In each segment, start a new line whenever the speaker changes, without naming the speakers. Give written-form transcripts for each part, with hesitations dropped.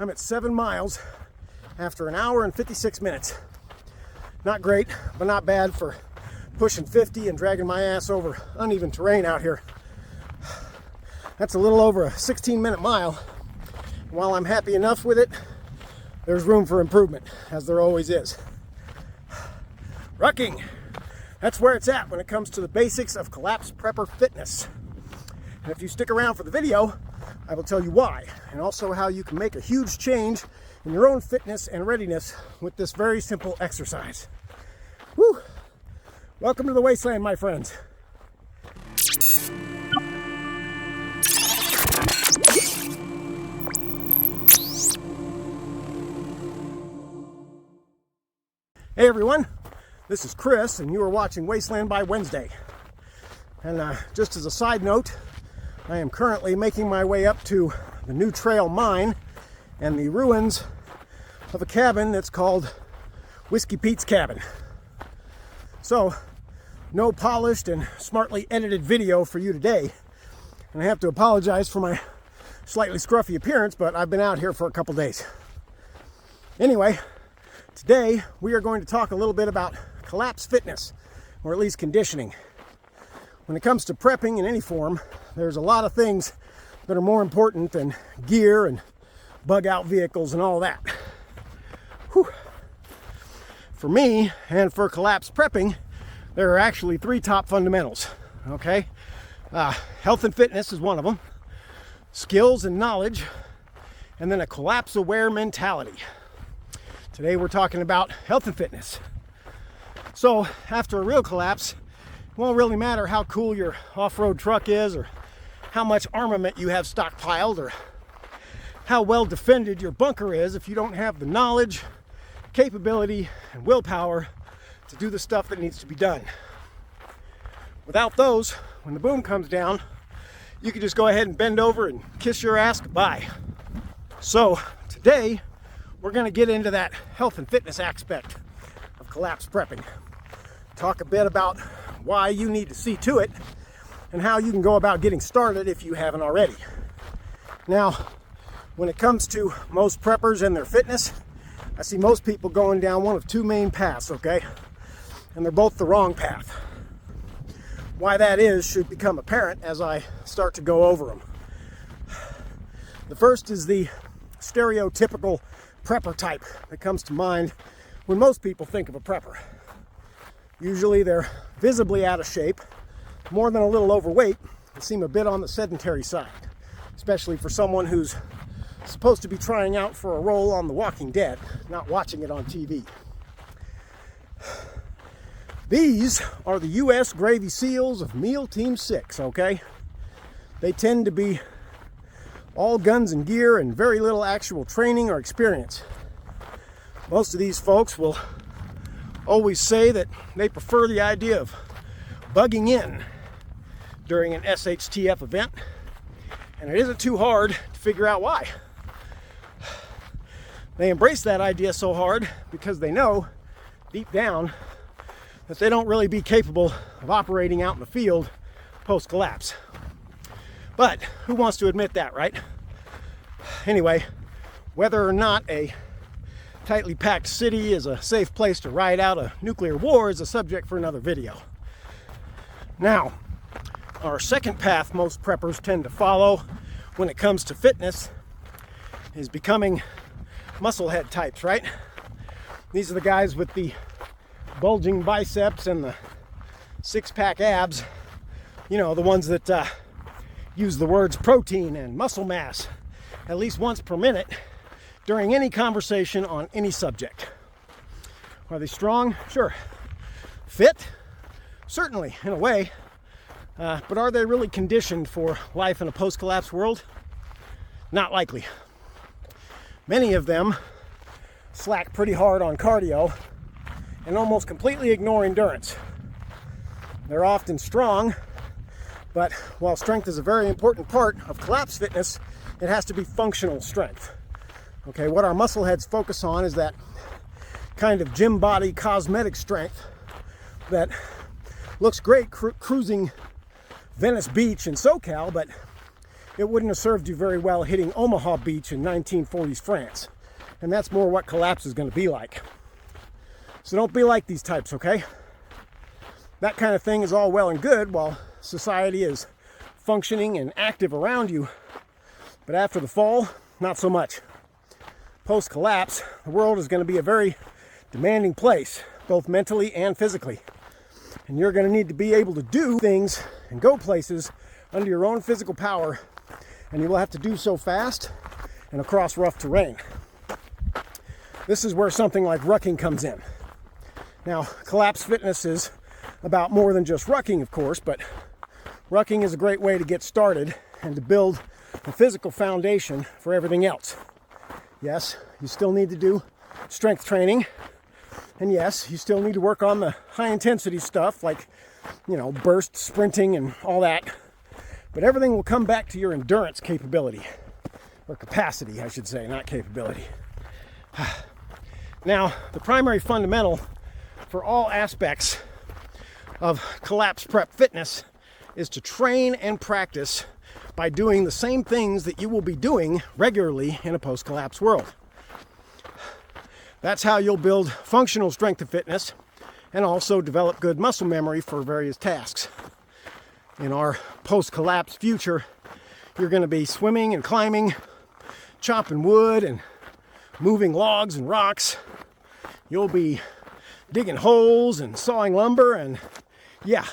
I'm at 7 miles after an hour and 56 minutes. Not great, but not bad for pushing 50 and dragging my ass over uneven terrain out here. That's a little over a 16-minute mile. While I'm happy enough with it, there's room for improvement, as there always is. Rucking, that's where it's at when it comes to the basics of collapse prepper fitness. And if you stick around for the video, I will tell you why, and also how you can make a huge change in your own fitness and readiness with this very simple exercise. Woo! Welcome to the wasteland, my friends. Hey everyone, this is Chris, and you are watching Wasteland by Wednesday. And just as a side note, I am currently making my way up to the New Trail Mine and the ruins of a cabin that's called Whiskey Pete's Cabin. So, no polished and smartly edited video for you today. And I have to apologize for my slightly scruffy appearance, but I've been out here for a couple days. Anyway, today we are going to talk a little bit about collapse fitness, or at least conditioning. When it comes to prepping in any form, there's a lot of things that are more important than gear and bug out vehicles and all that. Whew. For me, and for collapse prepping, there are actually 3 top fundamentals, okay? Health and fitness is one of them, skills and knowledge, and then a collapse aware mentality. Today we're talking about health and fitness. So after a real collapse, it won't really matter how cool your off-road truck is, or how much armament you have stockpiled, or how well defended your bunker is if you don't have the knowledge, capability, and willpower to do the stuff that needs to be done. Without those, when the boom comes down, you can just go ahead and bend over and kiss your ass goodbye. So today, we're going to get into that health and fitness aspect of collapse prepping. Talk a bit about why you need to see to it and how you can go about getting started if you haven't already. Now, when it comes to most preppers and their fitness, I see most people going down one of 2 main paths, okay? And they're both the wrong path. Why that is should become apparent as I start to go over them. The first is the stereotypical prepper type that comes to mind when most people think of a prepper. Usually they're visibly out of shape, more than a little overweight, and seem a bit on the sedentary side, especially for someone who's supposed to be trying out for a role on The Walking Dead, not watching it on TV. These are the U.S. Gravy SEALs of MEAL Team 6, okay? They tend to be all guns and gear and very little actual training or experience. Most of these folks will always say that they prefer the idea of bugging in during an SHTF event, and it isn't too hard to figure out why. They embrace that idea so hard because they know deep down that they don't really be capable of operating out in the field post-collapse. But who wants to admit that, right? Anyway, whether or not a tightly packed city is a safe place to ride out a nuclear war is a subject for another video. Now, our second path most preppers tend to follow when it comes to fitness is becoming musclehead types, right? These are the guys with the bulging biceps and the 6-pack abs. You know, the ones that use the words protein and muscle mass at least once per minute during any conversation on any subject. Are they strong? Sure. Fit? Certainly, in a way. But are they really conditioned for life in a post-collapse world? Not likely. Many of them slack pretty hard on cardio and almost completely ignore endurance. They're often strong, but while strength is a very important part of collapse fitness, it has to be functional strength. Okay, what our muscle heads focus on is that kind of gym body cosmetic strength that looks great cruising Venice Beach in SoCal, but it wouldn't have served you very well hitting Omaha Beach in 1940s France. And that's more what collapse is going to be like. So don't be like these types, okay? That kind of thing is all well and good while society is functioning and active around you. But after the fall, not so much. Post-collapse, the world is going to be a very demanding place, both mentally and physically. And you're going to need to be able to do things and go places under your own physical power. And you will have to do so fast and across rough terrain. This is where something like rucking comes in. Now, collapse fitness is about more than just rucking, of course, but rucking is a great way to get started and to build the physical foundation for everything else. Yes, you still need to do strength training. And yes, you still need to work on the high intensity stuff like, burst sprinting and all that. But everything will come back to your endurance capability. Or capacity, I should say, not capability. Now, the primary fundamental for all aspects of collapse prep fitness is to train and practice by doing the same things that you will be doing regularly in a post-collapse world. That's how you'll build functional strength and fitness and also develop good muscle memory for various tasks. In our post-collapse future, you're going to be swimming and climbing, chopping wood and moving logs and rocks. You'll be digging holes and sawing lumber, and yeah,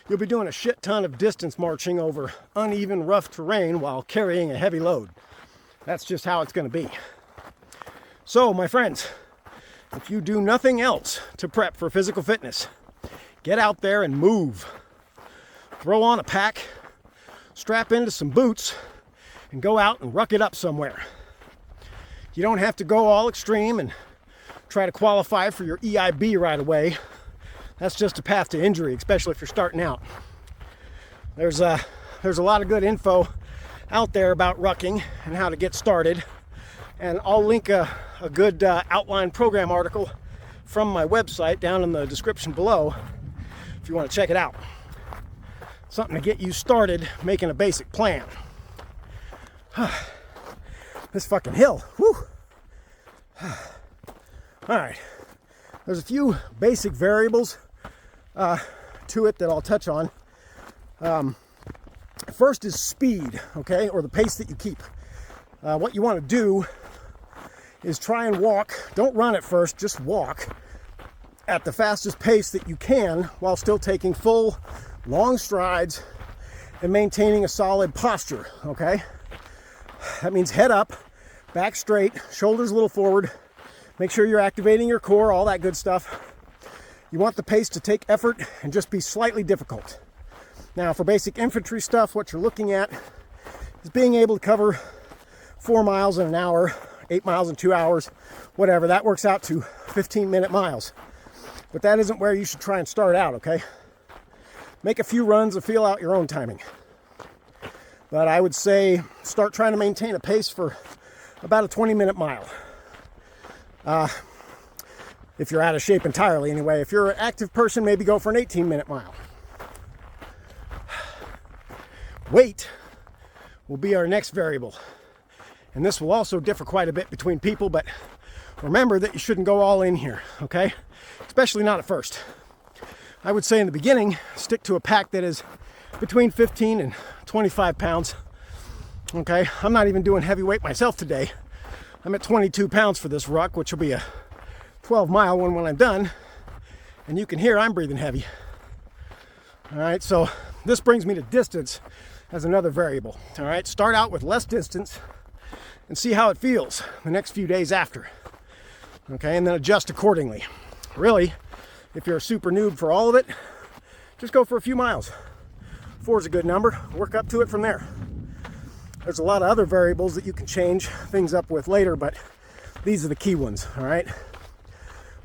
you'll be doing a shit ton of distance marching over uneven, rough terrain while carrying a heavy load. That's just how it's going to be. So, my friends, if you do nothing else to prep for physical fitness, get out there and move. Throw on a pack, strap into some boots, and go out and ruck it up somewhere. You don't have to go all extreme and try to qualify for your EIB right away. That's just a path to injury, especially if you're starting out. There's a lot of good info out there about rucking and how to get started. And I'll link a good outline program article from my website down in the description below if you want to check it out. Something to get you started making a basic plan. This fucking hill. Whew. All right. There's a few basic variables to it that I'll touch on. First is speed, okay, or the pace that you keep. What you want to do is try and walk. Don't run at first, just walk at the fastest pace that you can while still taking full, long strides and maintaining a solid posture, okay? That means head up, back straight, shoulders a little forward. Make sure you're activating your core, all that good stuff. You want the pace to take effort and just be slightly difficult. Now, for basic infantry stuff, what you're looking at is being able to cover 4 miles in an hour, 8 miles in 2 hours, whatever. That works out to 15-minute miles. But that isn't where you should try and start out, okay? Make a few runs and feel out your own timing. But I would say start trying to maintain a pace for about a 20-minute mile. If you're out of shape entirely anyway. If you're an active person, maybe go for an 18-minute mile. Weight will be our next variable. And this will also differ quite a bit between people, but remember that you shouldn't go all in here, okay? Especially not at first. I would say in the beginning, stick to a pack that is between 15 and 25 pounds. Okay, I'm not even doing heavy weight myself today. I'm at 22 pounds for this ruck, which will be a 12-mile one when I'm done. And you can hear I'm breathing heavy. All right, so this brings me to distance as another variable. All right, start out with less distance and see how it feels the next few days after. Okay, and then adjust accordingly. Really, if you're a super noob for all of it, just go for a few miles. 4 is a good number. Work up to it from there. There's a lot of other variables that you can change things up with later, but these are the key ones, all right?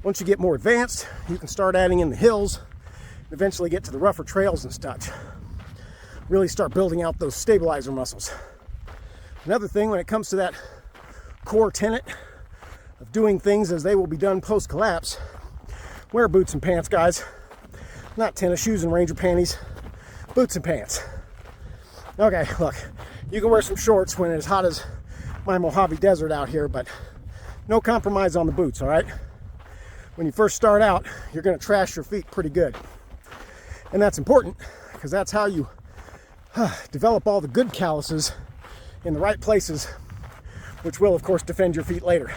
Once you get more advanced, you can start adding in the hills, eventually get to the rougher trails and such. Really start building out those stabilizer muscles. Another thing when it comes to that core tenet of doing things as they will be done post-collapse, wear boots and pants, guys. Not tennis shoes and ranger panties, boots and pants. Okay, look, You can wear some shorts when it's hot as my Mojave Desert out here, but no compromise on the boots, all right? When you first start out, you're gonna trash your feet pretty good. And that's important because that's how you develop all the good calluses in the right places, which will, of course, defend your feet later.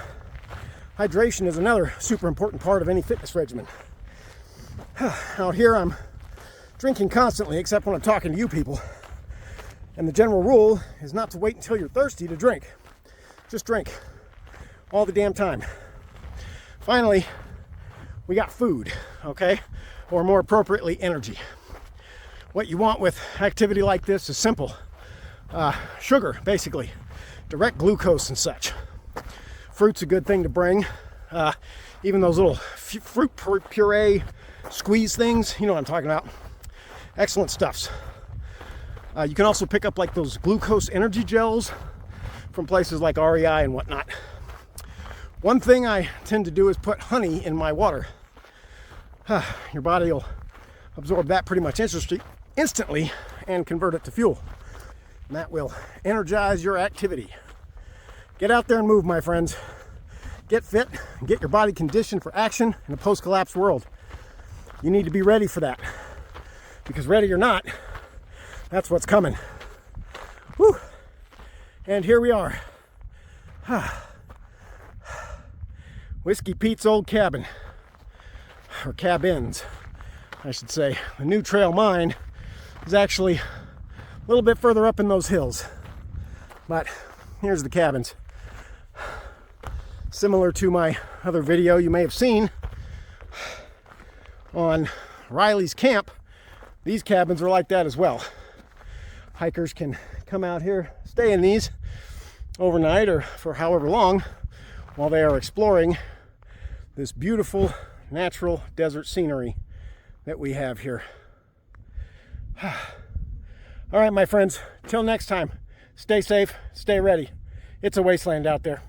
Hydration is another super important part of any fitness regimen. Out here, I'm drinking constantly, except when I'm talking to you people. And the general rule is not to wait until you're thirsty to drink. Just drink all the damn time. Finally, we got food, okay? Or more appropriately, energy. What you want with activity like this is simple. Sugar, basically. Direct glucose and such. Fruit's a good thing to bring. Even those little fruit puree squeeze things, you know what I'm talking about. Excellent stuffs. You can also pick up like those glucose energy gels from places like REI and whatnot. One thing I tend to do is put honey in my water. Your body will absorb that pretty much instantly and convert it to fuel. And that will energize your activity. Get out there and move, my friends. Get fit and get your body conditioned for action in a post-collapse world. You need to be ready for that. Because ready or not, that's what's coming. Whew. And here we are. Whiskey Pete's old cabin. Or cabins, I should say. The new trail mine is actually a little bit further up in those hills. But here's the cabins. Similar to my other video you may have seen on Riley's camp, these cabins are like that as well. Hikers can come out here, stay in these overnight or for however long while they are exploring this beautiful natural desert scenery that we have here. All right, my friends, till next time, stay safe, stay ready. It's a wasteland out there.